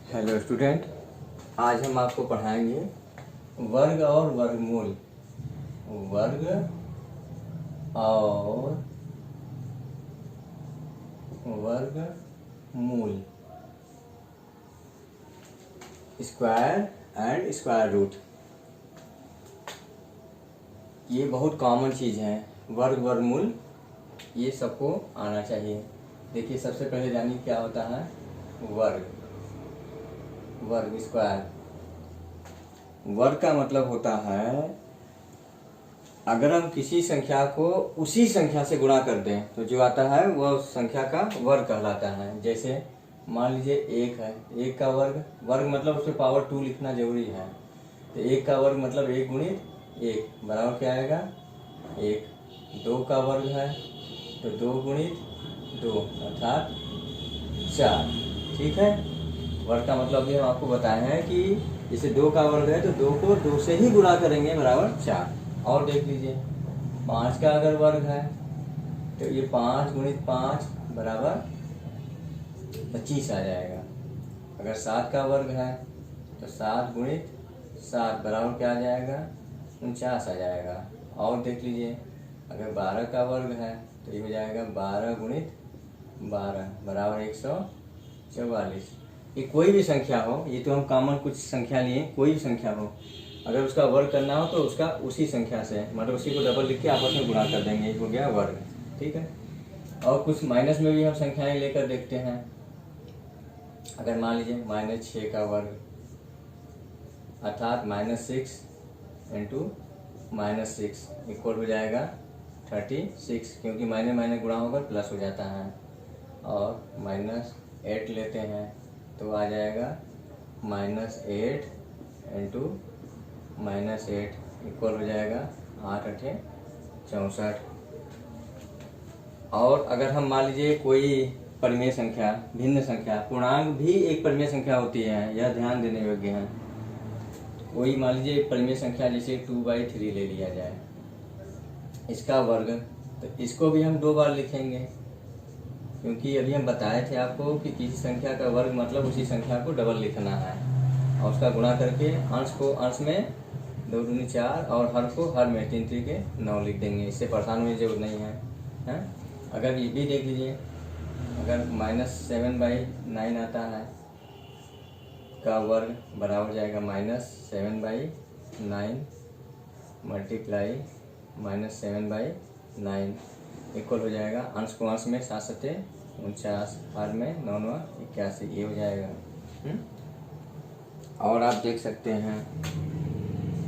Hello student, आज हम आपको पढ़ाएंगे वर्ग और वर्गमूल। वर्ग और वर्गमूल, स्क्वायर एंड स्क्वायर रूट। ये बहुत कॉमन चीज़ है। वर्ग वर्गमूल ये सबको आना चाहिए। देखिए, सबसे पहले जानिए क्या होता है वर्ग। वर्ग स्क्वायर, वर्ग का मतलब होता है अगर हम किसी संख्या को उसी संख्या से गुणा कर दें तो जो आता है वह संख्या का वर्ग कहलाता है। जैसे मान लीजिए एक है, एक का वर्ग, वर्ग मतलब उसमें पावर 2 लिखना जरूरी है। तो एक का वर्ग मतलब एक गुणित एक बराबर क्या आएगा एक। दो का वर्ग है तो दो गुणित दो अर्थात 4। ठीक है, वर्ग का मतलब भी हम आपको बताए हैं कि जैसे दो का वर्ग है तो दो को दो से ही गुणा करेंगे बराबर 4। और देख लीजिए, 5 का अगर वर्ग है तो ये 5 गुणित 5 बराबर 25 आ जाएगा। अगर 7 का वर्ग है तो 7 गुणित 7 बराबर क्या आ जाएगा 49 आ जाएगा। और देख लीजिए, अगर 12 का वर्ग है तो ये हो जाएगा 12 गुणित 12 बराबर 144। ये कोई भी संख्या हो, ये तो हम कॉमन कुछ संख्या लिए, कोई भी संख्या हो अगर उसका वर्ग करना हो तो उसका उसी संख्या से मतलब उसी को डबल लिख के आपस में गुणा कर देंगे, हो गया वर्ग। ठीक है, और कुछ माइनस में भी हम संख्याएं लेकर देखते हैं। अगर मान लीजिए -6 का वर्ग अर्थात -6 इंटू -6 इक्वल हो जाएगा 36, क्योंकि माइनस माइनस गुणा होकर प्लस हो जाता है। और -8 लेते हैं तो आ जाएगा -8 इंटू -8 इक्वल हो जाएगा 8 8 64। और अगर हम मान लीजिए कोई परिमेय संख्या, भिन्न संख्या, पूर्णांक भी एक परिमेय संख्या होती है, यह ध्यान देने योग्य है। कोई मान लीजिए परिमेय संख्या जैसे 2/3 ले लिया जाए, इसका वर्ग, तो इसको भी हम 2 बार लिखेंगे, क्योंकि अभी हम बताए थे आपको कि किसी संख्या का वर्ग मतलब उसी संख्या को डबल लिखना है और उसका गुणा करके अंश को अंश में 2 दूनी 4 और हर को हर में 3 3 के 9 लिख देंगे। इससे परेशान होने की जरूरत नहीं है, हैं? अगर ये भी देख लीजिए, अगर -7/9 आता है का वर्ग बराबर जाएगा -7/9 मल्टीप्लाई -7/9 इक्वल हो जाएगा अंश को अंश में 7 7 49 हर में 9 9 81, ये हो जाएगा। और आप देख सकते हैं,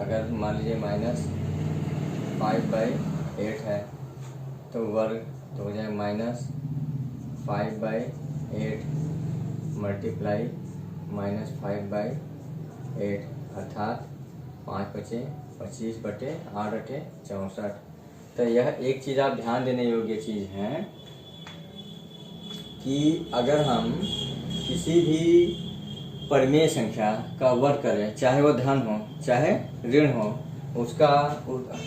अगर मान लीजिए -5/8 है तो वर्ग तो हो जाएगा -5/8 मल्टीप्लाई -5/8 अर्थात 5 बचे 25/8 8 64। तो यह एक चीज़ आप ध्यान देने योग्य चीज़ है कि अगर हम किसी भी परिमेय संख्या का वर्ग करें, चाहे वह धन हो चाहे ऋण हो, उसका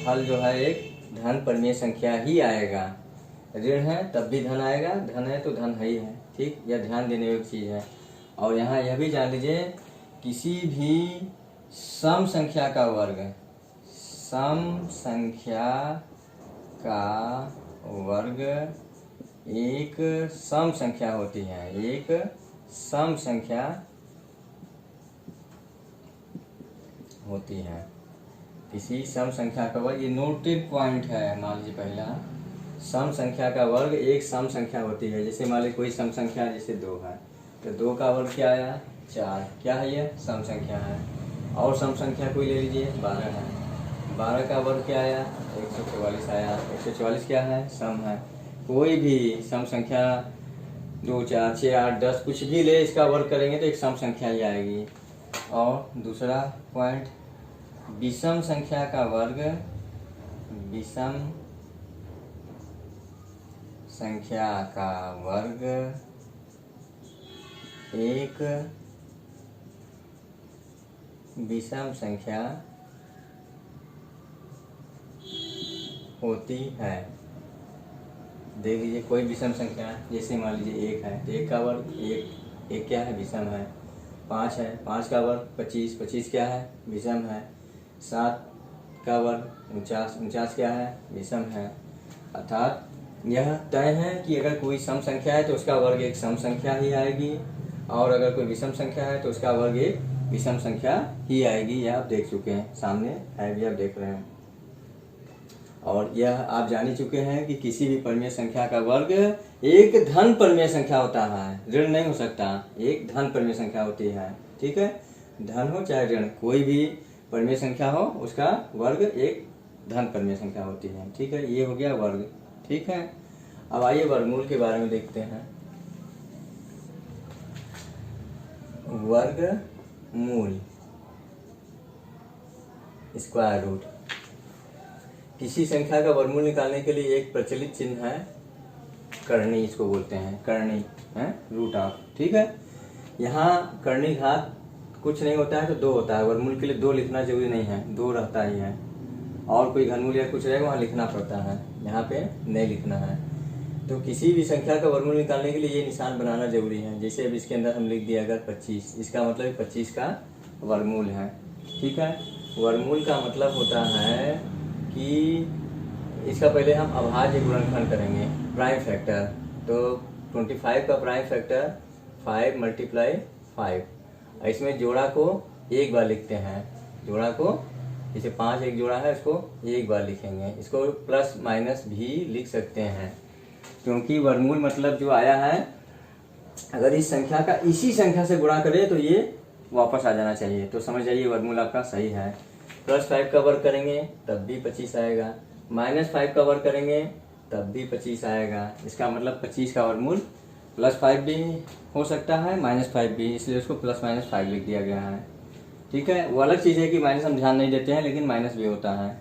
हल जो है एक धन परिमेय संख्या ही आएगा। ऋण है तब भी धन आएगा, धन है तो धन है ही है। ठीक, यह ध्यान देने योग्य चीज़ है। और यहाँ यह भी जान लीजिए, किसी भी सम संख्या का वर्ग, सम संख्या का वर्ग एक सम संख्या होती है, एक सम संख्या होती है। किसी सम संख्या का वर्ग, ये नोटेड पॉइंट है। मान लीजिए पहला, सम संख्या का वर्ग एक सम संख्या होती है। जैसे मान लीजिए कोई सम संख्या जैसे 2 है तो 2 का वर्ग क्या आया 4, क्या है यह सम संख्या है। और सम संख्या कोई ले लीजिए 12 है, 12 का वर्ग क्या आया 144 आया। 144 क्या है सम है। कोई भी सम संख्या 2 4 6 8 10 कुछ भी ले, इसका वर्ग करेंगे तो एक सम संख्या ही आएगी। और दूसरा पॉइंट, विषम संख्या का वर्ग, विषम संख्या का वर्ग एक विषम संख्या होती है। देख लीजिए, कोई विषम संख्या जैसे मान लीजिए 1 है तो 1 का वर्ग एक क्या है विषम है। 5 है, 5 का वर्ग 25, 25 क्या है, विषम है। 7 का वर्ग 49, 49 क्या है, विषम है। अर्थात यह तय है कि अगर कोई सम संख्या है तो उसका वर्ग एक सम संख्या ही आएगी, और अगर कोई विषम संख्या है तो उसका वर्ग एक विषम संख्या ही आएगी। यह आप देख चुके हैं, सामने है भी आप देख रहे हैं। और यह आप जान ही चुके हैं कि किसी भी परिमेय संख्या का वर्ग एक धन परिमेय संख्या होता है, ऋण नहीं हो सकता, एक धन परिमेय संख्या होती है। ठीक है, धन हो चाहे ऋण, कोई भी परिमेय संख्या हो उसका वर्ग एक धन परिमेय संख्या होती है। ठीक है, ये हो गया वर्ग। ठीक है, अब आइए वर्गमूल के बारे में देखते हैं। वर्गमूल, स्क्वायर रूट। किसी संख्या का वर्गमूल निकालने के लिए एक प्रचलित चिन्ह है करनी, इसको बोलते हैं करनी है, रूट ऑफ। ठीक है, यहाँ करनी घात कुछ नहीं होता है तो 2 होता है। वर्गमूल के लिए 2 लिखना जरूरी नहीं है, 2 रहता ही है। और कोई घनमूल या कुछ रहेगा वहाँ लिखना पड़ता है, यहाँ पे नहीं लिखना है। तो किसी भी संख्या का वर्गमूल निकालने के लिए ये निशान बनाना जरूरी है। जैसे अब इसके अंदर हम लिख दिया अगर 25, इसका मतलब 25 का वर्गमूल है। ठीक है, वर्गमूल का मतलब होता है कि इसका पहले हम अभाज्य गुणनखंड करेंगे, प्राइम फैक्टर। तो 25 का प्राइम फैक्टर 5 × 5। इसमें जोड़ा को एक बार लिखते हैं, जोड़ा को जैसे 5 एक जोड़ा है उसको एक बार लिखेंगे। इसको प्लस माइनस भी लिख सकते हैं, क्योंकि वर्गमूल मतलब जो आया है, अगर इस संख्या का इसी संख्या से गुणा करें तो ये वापस आ जाना चाहिए। तो समझ जाइए वर्गमूल आपका सही है। +5 का वर्ग करेंगे तब भी 25 आएगा, -5 का वर्ग करेंगे तब भी 25 आएगा। इसका मतलब 25 का वर्गमूल +5 भी हो सकता है, -5 भी, इसलिए उसको +-5 लिख दिया गया है। ठीक है, वो अलग चीज़ है कि माइनस हम ध्यान नहीं देते हैं, लेकिन माइनस भी होता है।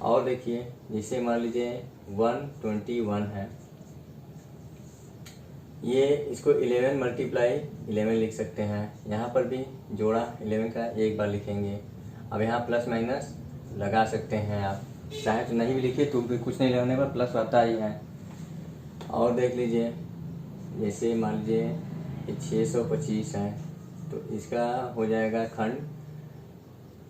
और देखिए, जैसे मान लीजिए 121 है, ये इसको 11 × 11 लिख सकते हैं। यहाँ पर भी जोड़ा 11 का एक बार लिखेंगे। अब यहाँ प्लस माइनस लगा सकते हैं आप, चाहे तो नहीं भी लिखिए तो भी कुछ नहीं लगाने पर प्लस आता ही है। और देख लीजिए, जैसे मान लीजिए ये 625 है, तो इसका हो जाएगा खंड।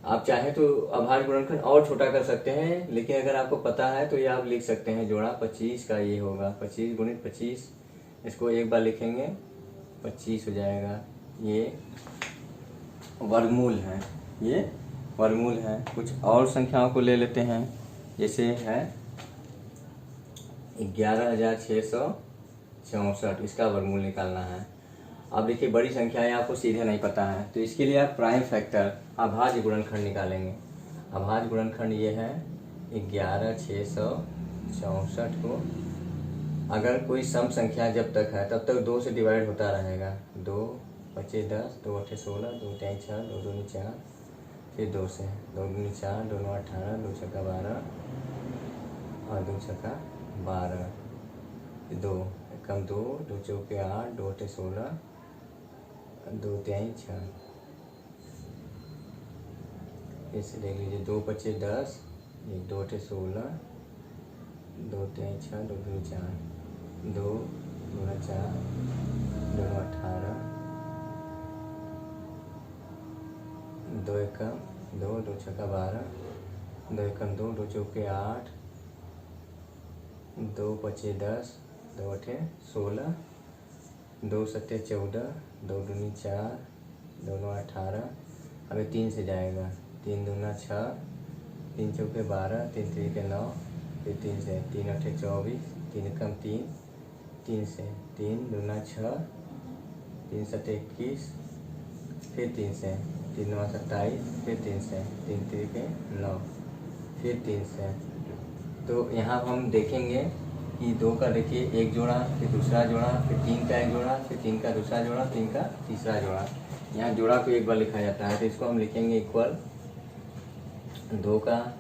आप चाहे तो अभाज्य गुणनखंड और छोटा कर सकते हैं, लेकिन अगर आपको पता है तो ये आप लिख सकते हैं। जोड़ा 25 का ये होगा, 25 × 25, इसको एक बार लिखेंगे 25 हो जाएगा। ये वर्गमूल है, ये वर्गमूल है। कुछ और संख्याओं को ले लेते हैं, जैसे है 11,664, इसका वर्गमूल निकालना है। अब देखिए, बड़ी संख्याएं आपको सीधे नहीं पता है, तो इसके लिए आप प्राइम फैक्टर अभाज्य गुणनखंड निकालेंगे। अभाज्य गुणनखंड ये है 11,664 को, अगर कोई सम संख्या जब तक है तब तक 2 से डिवाइड होता रहेगा। 2 × 5 = 10, 2 × 8 = 16, 2 × 3 = 6, 2 × 2 = 4, फिर 2 से 2 × 2 = 4, 2 × 9 = 18, 2 × 6 = 12 और 2 × 6 = 12, 2 × 2, 2 × 4 = 8, 2 × 8 = 16, 2 × 3 = 6। इसे देख लीजिए, 2 × 5 = 10, 2 × 8 = 16, 2 × 3 = 6, 2 × 2 = 4, 2 × 2 = 4, 2 × 9 = 18, 2 × 1 = 2, 2 × 6 = 12, 2 × 1 = 2, 2 × 4 = 8, 2 × 5 = 10, 2 × 8 = 16, 2 × 7 = 14, 2 × 2 = 4, 2 × 9 = 18। अब 3 से जाएगा, 3 × 2 = 6, 3 × 4 = 12, 3 × 3 = 9, फिर 3 से 3 × 8 = 24, 3 × 1 = 3, 3 से 3 × 2 = 6, 3 × 7 = 21, फिर 3 से 3 × 9 = 27, फिर 3 से 3 × 3 = 9, फिर 3 से। तो यहाँ हम देखेंगे कि 2 का देखिए एक जोड़ा, फिर दूसरा जोड़ा, फिर 3 का एक जोड़ा, फिर 3 का दूसरा जोड़ा, 3 का तीसरा जोड़ा। यहाँ जोड़ा को एक बार लिखा जाता है, तो इसको हम लिखेंगे इक्वल 2 का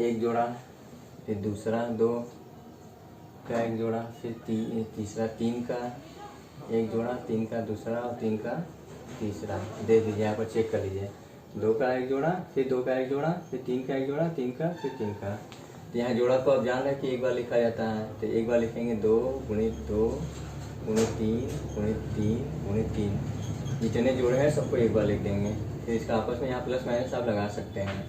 एक जोड़ा, फिर दूसरा 2 का एक जोड़ा, फिर तीसरा 3 का एक जोड़ा, 3 का दूसरा और 3 का तीसरा। दे दीजिए, यहाँ पर चेक कर लीजिए, 2 का एक जोड़ा, फिर 2 का एक जोड़ा, फिर 3 का एक जोड़ा, 3 का, फिर 3 का। तो यहाँ जोड़ा को अब जान रहे कि एक बार लिखा जाता है, तो एक बार लिखेंगे 2 × 2 × 3 × 3 × 3, जितने जोड़े हैं सबको एक बार लिख देंगे। फिर इसका आपस में यहाँ प्लस माइनस आप लगा सकते हैं।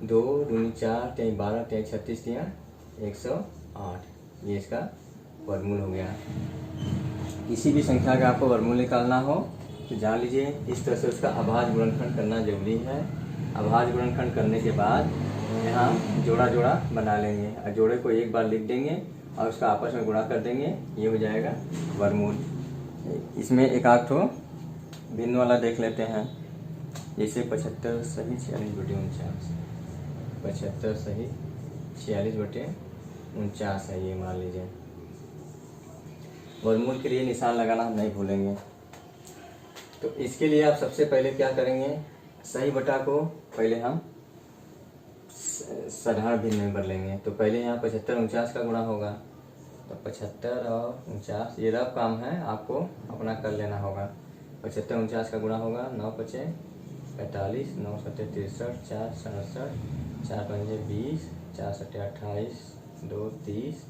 2 दूनी 4 3 12 3 36 3 108, ये इसका वर्गमूल हो गया। किसी भी संख्या का आपको वर्गमूल निकालना हो तो जान लीजिए इस तरह से उसका अभाज्य गुणनखंड करना जरूरी है। अभाज्य गुणनखंड करने के बाद यहाँ जोड़ा जोड़ा बना लेंगे और जोड़े को एक बार लिख देंगे और उसका आपस में गुणा कर देंगे, ये हो जाएगा वर्गमूल। इसमें एक आध ठो भिन्न वाला देख लेते हैं, जैसे 75 सही 46/49, 75 सही 46/49 है, ये मान लीजिए। वर्गमूल के लिए निशान लगाना हम नहीं भूलेंगे। तो इसके लिए आप सबसे पहले क्या करेंगे, सही बटा को पहले हम साधारण भिन्न में बदल लेंगे। तो पहले यहाँ 75 49 का गुणा होगा, तो 75 और 49 ये रफ काम है, आपको अपना कर लेना होगा। 75 49 का गुणा होगा, 9 5 45, 9 7 63, 4 67, 4 5 20, 4 7 28, 2 30,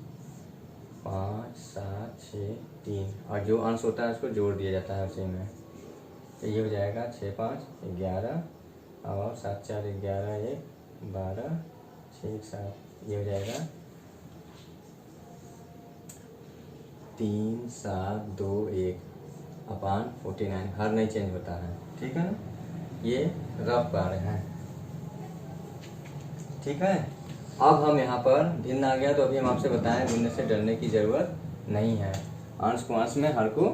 5 7 6 3, और जो अंश होता है उसको जोड़ दिया जाता है उसी में। तो ये हो जाएगा 6 5 11 और 7 4 11 1 12 6 7, ये हो जाएगा 3 7 2 1/49। हर नहीं चेंज होता है, ठीक है ना। ये रफ कार्य है, ठीक है। अब हम यहाँ पर भिन्न आ गया तो अभी हम आपसे बताएं भिन्न से डरने की ज़रूरत नहीं है। अंश को अंश में, हर को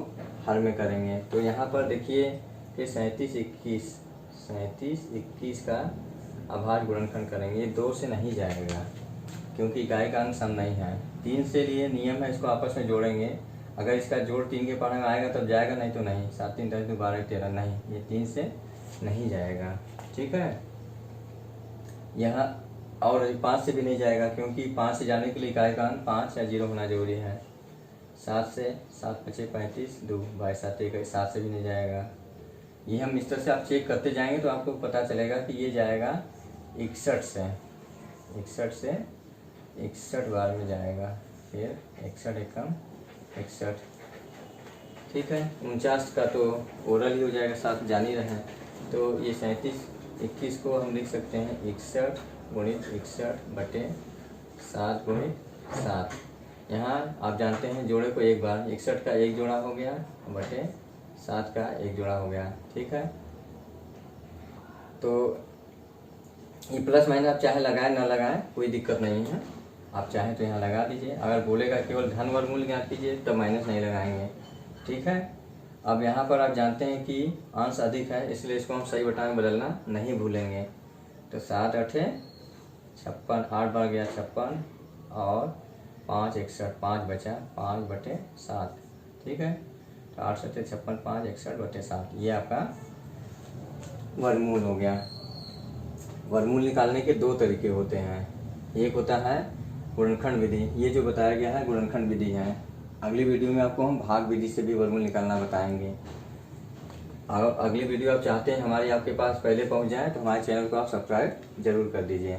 हर में करेंगे। तो यहाँ पर देखिए कि 37 21 का अभाज्य गुणनखंड करेंगे। ये 2 से नहीं जाएगा क्योंकि इकाई का अंक सम नहीं है। 3 से लिए नियम है, इसको आपस में जोड़ेंगे। अगर इसका जोड़ 3 के पढ़ने में आएगा तब जाएगा, नहीं तो नहीं। 7 3 10 12 13, नहीं, ये 3 से नहीं जाएगा, ठीक है। यहाँ और 5 से भी नहीं जाएगा क्योंकि 5 से जाने के लिए इकाई का अंक 5 या 0 होना जरूरी है। 7 से 7 5 35 2 22 7 1, 7 से भी नहीं जाएगा। ये हम इस तरह से आप चेक करते जाएंगे तो आपको पता चलेगा कि ये जाएगा 61 से 61 बार में जाएगा। फिर 61 एकम 61, ठीक है। 49 का तो ओरल ही हो जाएगा, 7 जान ही रहे हैं। तो ये 37 21 को हम लिख सकते हैं 61 गुणित 61/7 गुणित 7। यहाँ आप जानते हैं जोड़े को एक बार, 61 का एक जोड़ा हो गया बटे 7 का एक जोड़ा हो गया, ठीक है। तो ये प्लस माइनस आप चाहे लगाएं ना लगाएं कोई दिक्कत नहीं है, आप चाहें तो यहाँ लगा दीजिए। अगर बोलेगा केवल धन वर्गमूल ज्ञात कीजिए तब माइनस नहीं लगाएंगे, ठीक है। अब यहाँ पर आप जानते हैं कि अंश अधिक है इसलिए इसको हम सही बटा में बदलना नहीं भूलेंगे। तो 7 8 56, 8 बार गया 56 और 5 61, 5 बचा 5/7, ठीक है। तो 8 7 56 5 61/7, ये आपका वर्गमूल हो गया। वर्गमूल निकालने के 2 तरीके होते हैं, एक होता है गुणनखंड विधि, ये जो बताया गया है गुणनखंड विधि है। अगली वीडियो में आपको हम भाग विधि से भी वर्गमूल निकालना बताएंगे। और अगली वीडियो आप चाहते हैं हमारी आपके पास पहले पहुंच जाए तो हमारे चैनल को आप सब्सक्राइब जरूर कर दीजिए।